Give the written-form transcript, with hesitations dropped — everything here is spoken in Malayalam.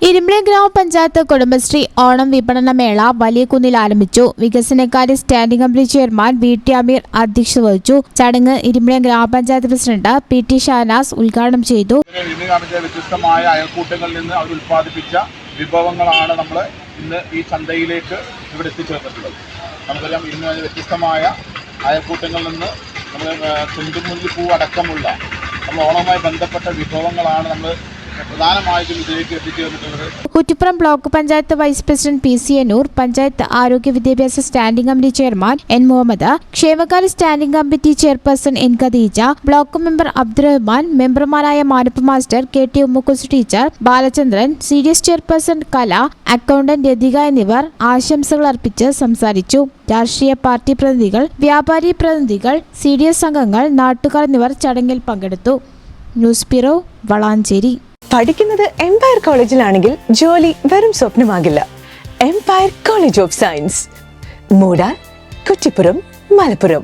ഇരുമ്പിളിയം ഗ്രാമപഞ്ചായത്ത് കുടുംബശ്രീ ഓണം വിപണന മേള വലിയകുന്നിൽ ആരംഭിച്ചു. വികസനകാര്യ സ്റ്റാൻഡിംഗ് കമ്മിറ്റി ചെയർമാൻ വി.ടി. അമീർ അധ്യക്ഷത വഹിച്ചു. ചടങ്ങ് ഇരുമ്പിളിയം ഗ്രാമപഞ്ചായത്ത് പ്രസിഡന്റ് പി.ടി. ഷാനാസ് ഉദ്ഘാടനം ചെയ്തു. വ്യത്യസ്തമായ അയൽക്കൂട്ടങ്ങളിൽ നിന്ന് അവർ ഉൽപ്പാദിപ്പിച്ച വിഭവങ്ങളാണ് നമ്മൾ ഇന്ന് ഈ ചന്തയിലേക്ക് ഇവിടെ എത്തിച്ചേർന്നിട്ടുള്ളത്. നമുക്കറിയാം, ഇന്ന് വ്യത്യസ്തമായ അയൽക്കൂട്ടങ്ങളിൽ നിന്ന് നമ്മൾ ചെണ്ടുമുല്ലപ്പൂ അടക്കമുള്ള നമ്മൾ ഓണവുമായി ബന്ധപ്പെട്ട വിഭവങ്ങളാണ് നമ്മൾ പ്രധാനമായിട്ടും ഇതിലേക്ക് എത്തിച്ചേർന്നിട്ടുള്ളത്. Kuttippuram block panchayat vice president P C. Anoor, panchayat ആരോഗ്യ വിദ്യാഭ്യാസ standing committee chairman N. Muhammad, ക്ഷേമകാര്യ standing committee chairperson N. Khadeeja, block member Abdurahman, മെമ്പർമാരായ Manappa master, K T. Ummukkus teacher, Balachandran, CDS chairperson Kala, accountant Rathika എന്നിവർ ആശംസകൾ അർപ്പിച്ച് സംസാരിച്ചു. രാഷ്ട്രീയ പാർട്ടി പ്രതിനിധികൾ, വ്യാപാരി പ്രതിനിധികൾ, സി.ഡി.എസ് അംഗങ്ങൾ, നാട്ടുകാർ എന്നിവർ ചടങ്ങിൽ പങ്കെടുത്തു. News bureau, Valanchery. പഠിക്കുന്നത് എംപയർ കോളേജിലാണെങ്കിൽ ജോലി വെറും സ്വപ്നമാകില്ല. Empire college of science, Moodar, Kuttippuram, Malappuram.